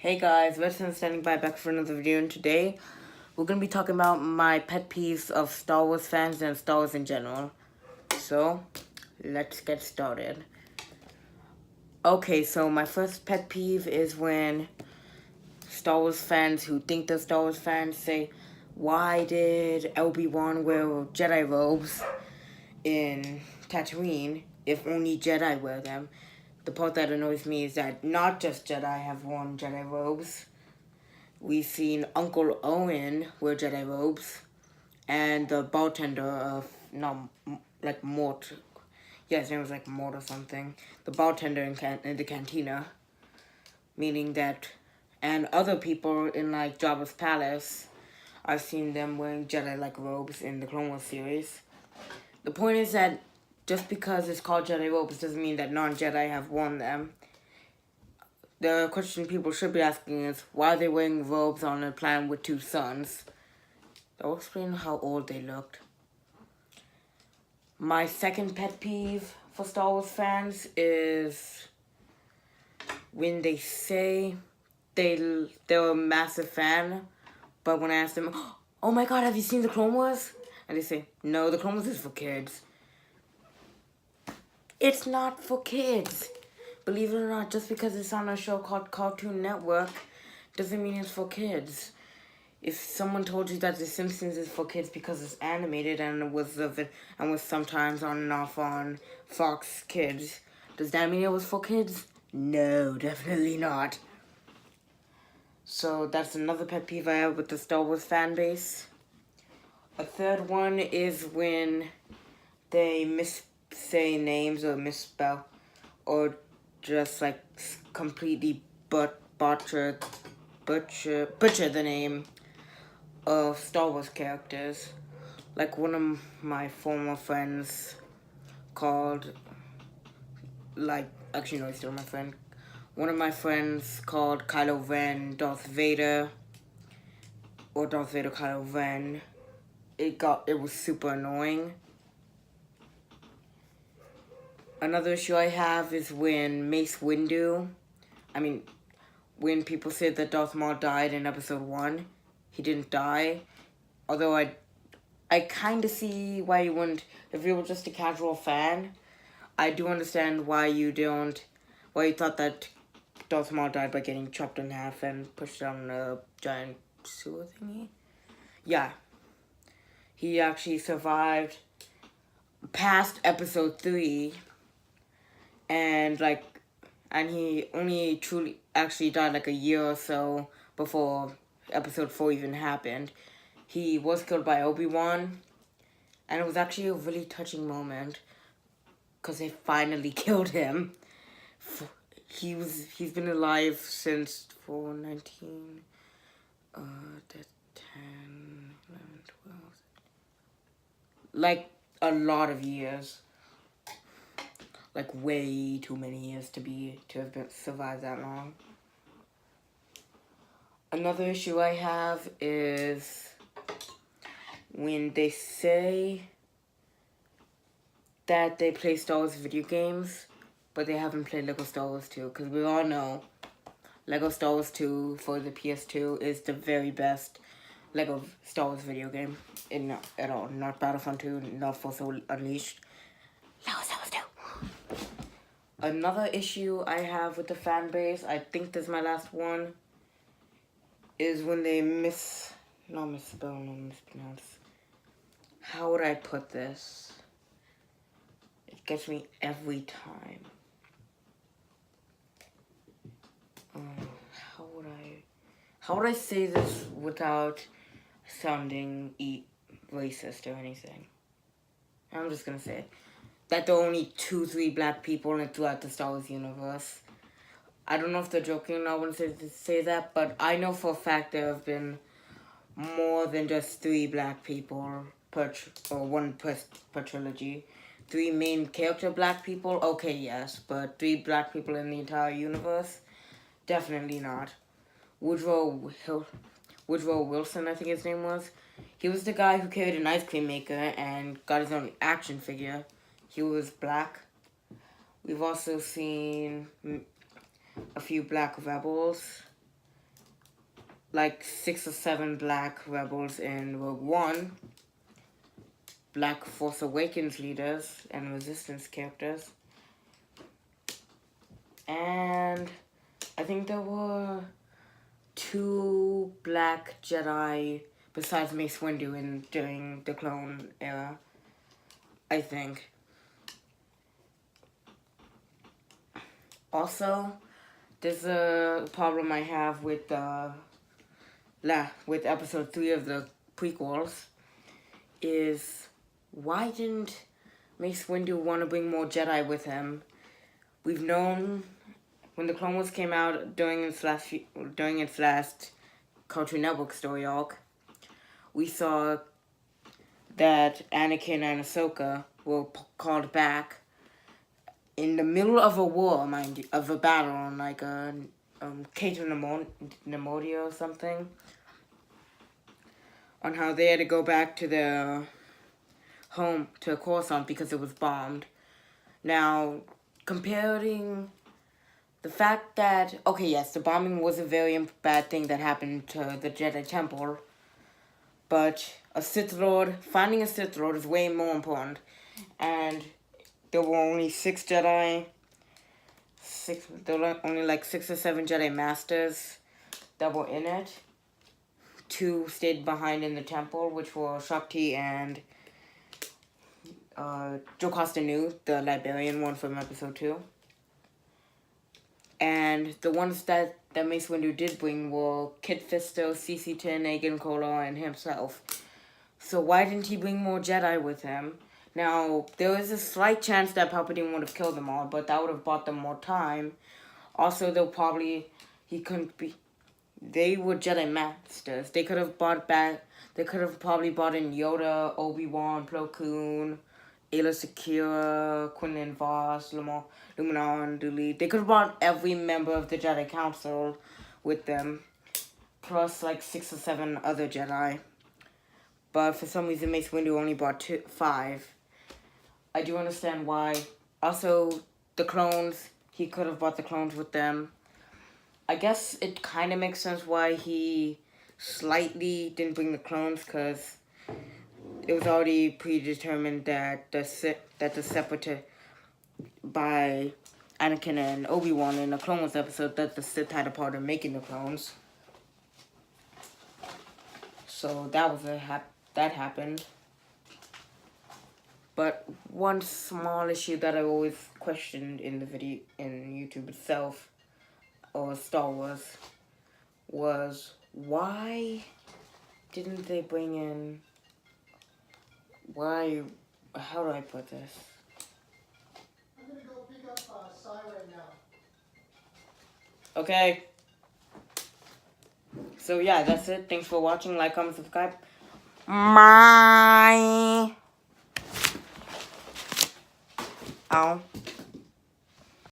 Hey guys, Weston standing by back for another video, and today we're going to be talking about my pet peeves of Star Wars fans and Star Wars in general. So, let's get started. Okay, so my first pet peeve is when Star Wars fans who think they're Star Wars fans say, why did Obi-Wan wear Jedi robes in Tatooine if only Jedi wear them? The part that annoys me is that not just Jedi have worn Jedi robes. We've seen Uncle Owen wear Jedi robes, and the bartender of, Mort. Yeah, his name was like Mort or something. The bartender in the cantina. Meaning that, and other people in like Jabba's palace, I've seen them wearing Jedi-like robes in the Clone Wars series. The point is that just because it's called Jedi robes doesn't mean that non-Jedi have worn them. The question people should be asking is, why are they wearing robes on a planet with two suns? That will explain how old they looked. My second pet peeve for Star Wars fans is when they say they're a massive fan, but when I ask them, oh my god, have you seen the Clone Wars? And they say, no, the Clone Wars is for kids. It's not for kids. Believe it or not, just because it's on a show called Cartoon Network doesn't mean it's for kids. If someone told you that The Simpsons is for kids because it's animated and was sometimes on and off on Fox Kids, does that mean it was for kids? No, definitely not. So that's another pet peeve I have with the Star Wars fan base. A third one is when they say names or misspell or just like completely butcher the name of Star Wars characters. Like one of my former friends called, actually no, he's still my friend. One of my friends called Kylo Ren Darth Vader, or Darth Vader Kylo Ren. It was super annoying. Another issue I have is when when people say that Darth Maul died in episode 1, he didn't die. Although I kind of see why you wouldn't, if you were just a casual fan, I do understand why you thought that Darth Maul died by getting chopped in half and pushed down a giant sewer thingy. Yeah. He actually survived past episode 3, and he only truly actually died like a year or so before episode 4 even happened. He was killed by Obi-Wan, and it was actually a really touching moment because they finally killed him. He's been alive since 419, 10, 11, 12, like a lot of years. Like way too many years to have survived that long. Another issue I have is when they say that they play Star Wars video games, but they haven't played Lego Star Wars 2, because we all know Lego Star Wars 2 for the PS2 is the very best Lego Star Wars video game at all. Not Battlefront 2, not Force Unleashed. Lego Star Wars 2. Another issue I have with the fan base, I think this is my last one, is when they mispronounce. How would I put this? It gets me every time. How would I say this without sounding racist or anything? I'm just gonna say it. That there are only 2-3 black people throughout the Star Wars universe. I don't know if they're joking or not when they say that, but I know for a fact there have been more than just 3 black people one per trilogy. 3 main character black people, okay, yes, but 3 black people in the entire universe, definitely not. Woodrow Wilson, I think his name was. He was the guy who carried an ice cream maker and got his own action figure. He was black. We've also seen a few black rebels. like 6 or 7 black rebels in Rogue One, black Force Awakens leaders and Resistance characters, and I think there were 2 black Jedi besides Mace Windu during the Clone era, I think. Also, there's a problem I have with episode 3 of the prequels is why didn't Mace Windu want to bring more Jedi with him? We've known when the Clone Wars came out during its last Cartoon Network story arc, we saw that Anakin and Ahsoka were called back in the middle of a war, mind you, of a battle on like a Cato Nemodia or something, on how they had to go back to their home to Coruscant because it was bombed. Now, comparing the fact that, okay, yes, the bombing was a very bad thing that happened to the Jedi Temple, but finding a Sith Lord is way more important. And there were only 6 Jedi, there were only like 6 or 7 Jedi Masters that were in it. 2 stayed behind in the temple, which were Shakti and Jocasta Nu, the Liberian one from episode 2. And the ones that Mace Windu did bring were Kit Fisto, CC-10, Agen Kola, and himself. So why didn't he bring more Jedi with him? Now, there is a slight chance that Palpatine would have killed them all, but that would have bought them more time. Also, they were Jedi Masters. They could have probably bought in Yoda, Obi-Wan, Plo Koon, Ayla Secura, Quinlan Voss, Luminar, Dooley. They could have brought every member of the Jedi Council with them, plus like 6 or 7 other Jedi. But for some reason, Mace Windu only brought 5. I do understand why. Also, the clones, he could have brought the clones with them. I guess it kind of makes sense why he slightly didn't bring the clones, because it was already predetermined that the Separatists, by Anakin and Obi-Wan in the Clone Wars episode, that the Sith had a part in making the clones. So that happened. But one small issue that I always questioned in the video, in YouTube itself, or Star Wars, was why didn't they bring in, how do I put this? I'm gonna go pick up Sai right now. Okay. So yeah, that's it. Thanks for watching. Like, comment, subscribe. Bye. Ow.